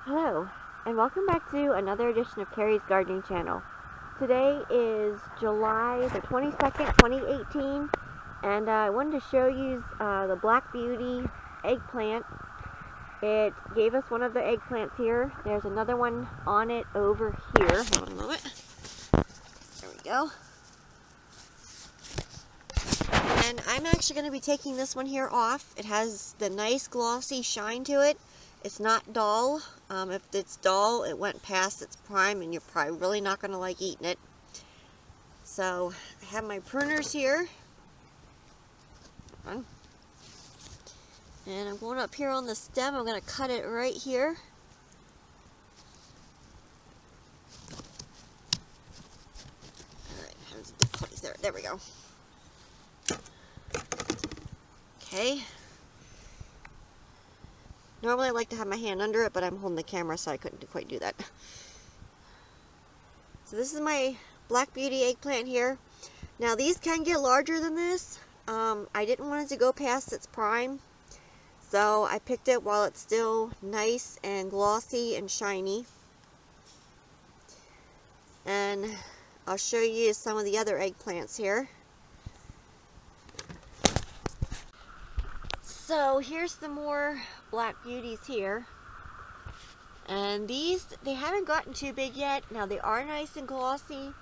Hello, and welcome back to another edition of Carrie's Gardening Channel. Today is July the 22nd, 2018, and I wanted to show you the Black Beauty eggplant. It gave us one of the eggplants here. There's another one on it over here. Hold on a moment. There we go. And I'm actually going to be taking this one here off. It has the nice glossy shine to it. It's not dull. If it's dull, it went past its prime and you're probably really not going to like eating it. So I have my pruners here. And I'm going up here on the stem. I'm going to cut it right here. Alright, how's a good place? There we go. Okay. Normally I like to have my hand under it, but I'm holding the camera so I couldn't quite do that. So this is my Black Beauty eggplant here. Now these can get larger than this. I didn't want it to go past its prime, so I picked it while it's still nice and glossy and shiny. And I'll show you some of the other eggplants here. So here's some more Black Beauties here. And these, they haven't gotten too big yet. Now they are nice and glossy.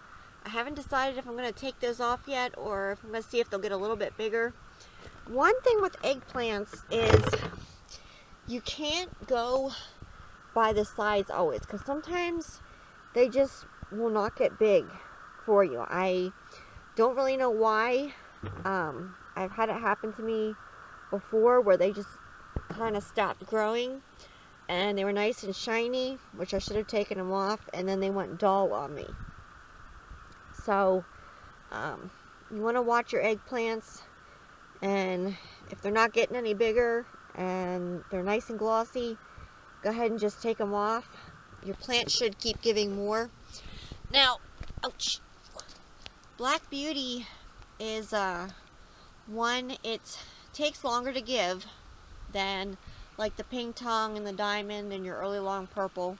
I haven't decided if I'm going to take those off yet or if I'm going to see if they'll get a little bit bigger. One thing with eggplants is you can't go by the size always, because sometimes they just will not get big for you. I don't really know why. I've had it happen to me before where they just kind of stopped growing and they were nice and shiny, which I should have taken them off, and then they went dull on me. So you want to watch your eggplants, and if they're not getting any bigger and they're nice and glossy, go ahead and just take them off. Your plant should keep giving more. Now, ouch, Black Beauty is one, it takes longer to give than like the pink tongue and the diamond and your early long purple.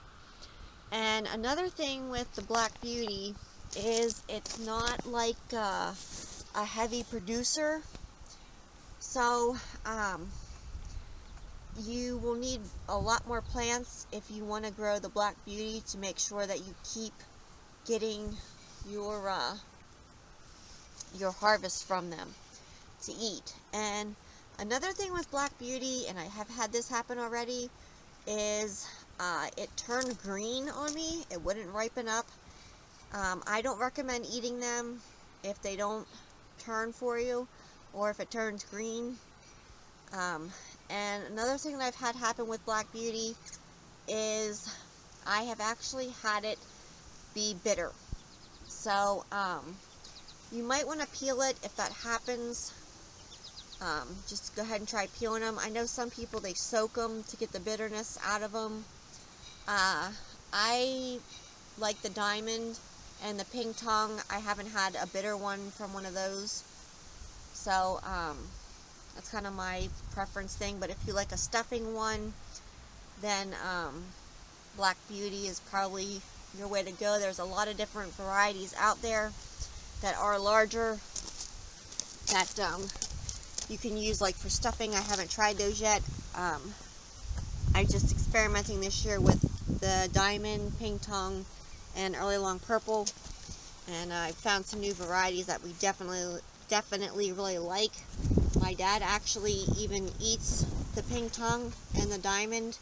And another thing with the Black Beauty is it's not like a heavy producer, so you will need a lot more plants if you want to grow the Black Beauty to make sure that you keep getting your harvest from them to eat. And another thing with Black Beauty, and I have had this happen already, is it turned green on me. It wouldn't ripen up. I don't recommend eating them if they don't turn for you or if it turns green. And another thing that I've had happen with Black Beauty is I have actually had it be bitter. So you might want to peel it if that happens. Just go ahead and try peeling them. I know some people, they soak them to get the bitterness out of them. I like the diamond and the pink tongue. I haven't had a bitter one from one of those. So that's kind of my preference thing. But if you like a stuffing one, then Black Beauty is probably your way to go. There's a lot of different varieties out there that are larger that you can use like for stuffing. I haven't tried those yet. I'm just experimenting this year with the diamond, pink tongue, and early long purple, and I found some new varieties that we definitely really like. My dad actually even eats the pink tongue and the diamond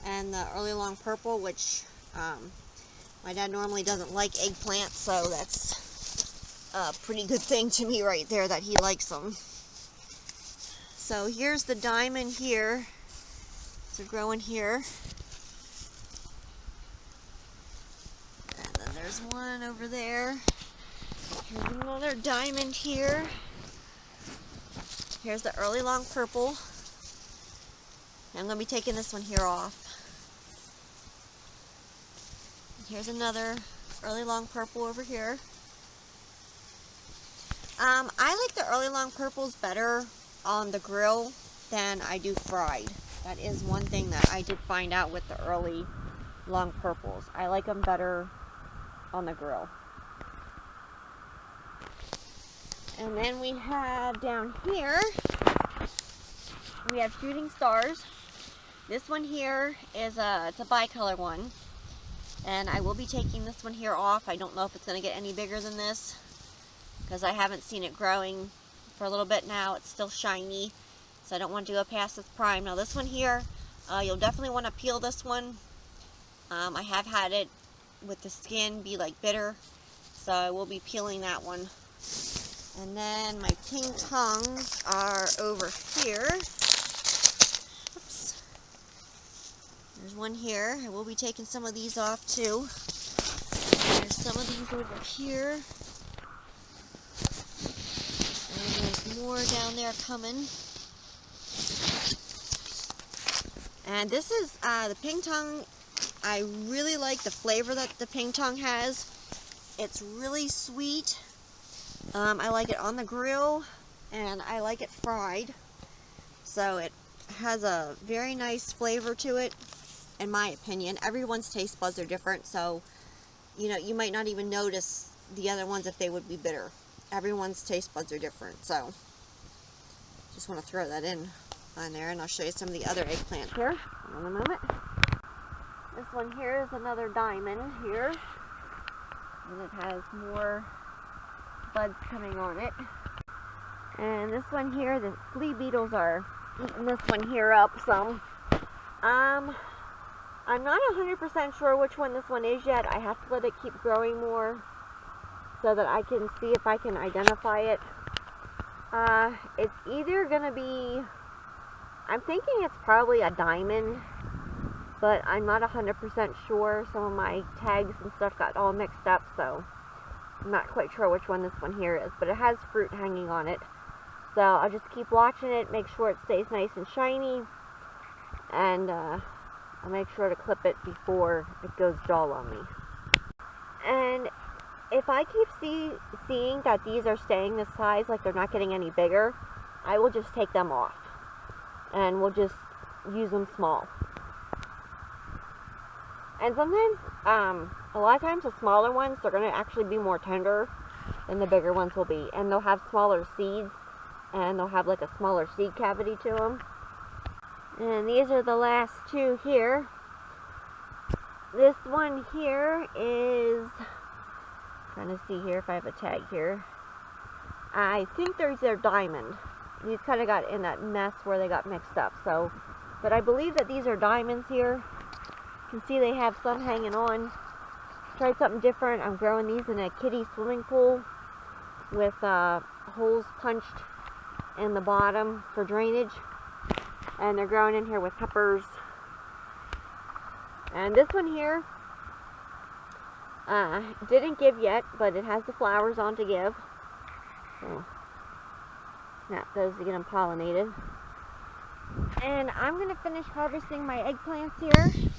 and the early long purple, which my dad normally doesn't like eggplant, so that's a pretty good thing to me right there that he likes them. So here's the diamond here. They're growing here. And then there's one over there. Here's another diamond here. Here's the early long purple. I'm going to be taking this one here off. Here's another early long purple over here. I like the early long purples better on the grill than I do fried. That is one thing that I did find out with the early long purples. I like them better on the grill. And then we have down here, we have shooting stars. This one here is it's a bicolor one. And I will be taking this one here off. I don't know if it's going to get any bigger than this, because I haven't seen it growing for a little bit now. It's still shiny, so I don't want to go past its prime. Now this one here, you'll definitely want to peel this one. I have had it with the skin be like bitter, so I will be peeling that one. And then my ping tongs are over here. Oops. There's one here. I will be taking some of these off too. There's some of these over here. And there's more down there coming. And this is the ping tong. I really like the flavor that the ping tong has. It's really sweet. I like it on the grill, and I like it fried. So it has a very nice flavor to it, in my opinion. Everyone's taste buds are different, so you know, you might not even notice the other ones if they would be bitter. Everyone's taste buds are different, so just want to throw that in on there, and I'll show you some of the other eggplants here in a moment. This one here is another diamond here, and it has more buds coming on it. And this one here, the flea beetles are eating this one here up some. I'm not 100% sure which one this one is yet. I have to let it keep growing more so that I can see if I can identify it. It's either gonna be, I'm thinking it's probably a diamond, but I'm not 100% sure. Some of my tags and stuff got all mixed up, so I'm not quite sure which one this one here is, but it has fruit hanging on it. So I'll just keep watching it, make sure it stays nice and shiny, and I'll make sure to clip it before it goes dull on me. And if I keep seeing that these are staying this size, like they're not getting any bigger, I will just take them off, and we'll just use them small. And sometimes, a lot of times the smaller ones, they're going to actually be more tender than the bigger ones will be. And they'll have smaller seeds, and they'll have like a smaller seed cavity to them. And these are the last two here. This one here is, trying to see here if I have a tag here. I think these are diamond. These kind of got in that mess where they got mixed up. So, but I believe that these are diamonds here. You can see they have some hanging on. Tried something different. I'm growing these in a kiddie swimming pool with holes punched in the bottom for drainage, and they're growing in here with peppers. And this one here didn't give yet, but it has the flowers on to give. So snap those to get them pollinated. And I'm going to finish harvesting my eggplants here,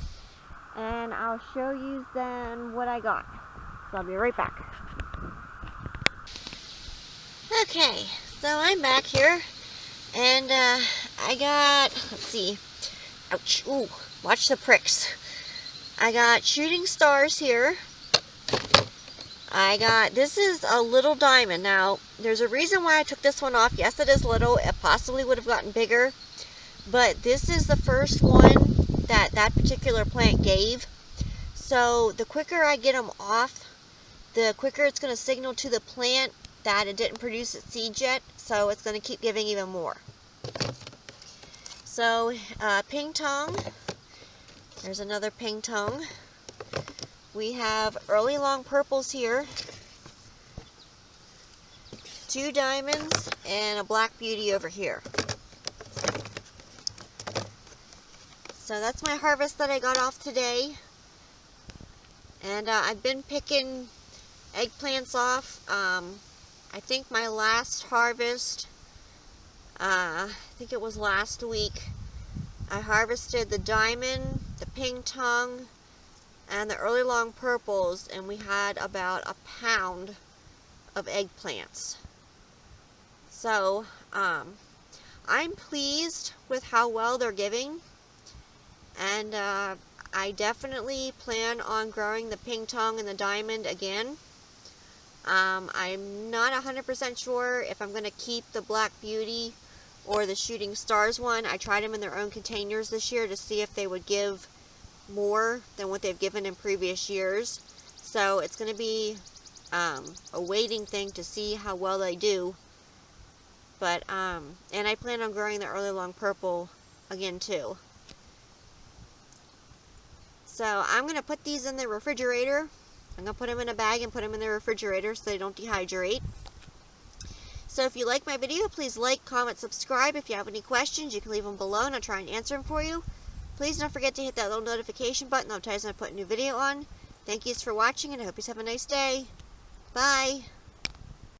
and I'll show you then what I got. So I'll be right back. Okay, so I'm back here, and I got, let's see, ouch, ooh, watch the pricks. I got shooting stars here. I got, this is a little diamond. Now, there's a reason why I took this one off. Yes, it is little. It possibly would have gotten bigger, but this is the first one that particular plant gave. So the quicker I get them off, the quicker it's going to signal to the plant that it didn't produce its seeds yet, so it's going to keep giving even more. So ping tong, there's another ping tong. We have early long purples here, 2 diamonds, and a black beauty over here. So that's my harvest that I got off today. And I've been picking eggplants off. I think my last harvest, I think it was last week, I harvested the diamond, the ping tong, and the early long purples, and we had about a pound of eggplants. So I'm pleased with how well they're giving, and I definitely plan on growing the ping tong and the diamond again. I'm not 100% sure if I'm going to keep the Black Beauty or the Shooting Stars one. I tried them in their own containers this year to see if they would give more than what they've given in previous years. So it's going to be a waiting thing to see how well they do. But, and I plan on growing the early long purple again too. So I'm going to put these in the refrigerator. I'm going to put them in a bag and put them in the refrigerator so they don't dehydrate. So if you like my video, please like, comment, subscribe. If you have any questions, you can leave them below and I'll try and answer them for you. Please don't forget to hit that little notification button. That'll tell you when I put a new video on. Thank you for watching and I hope you have a nice day. Bye.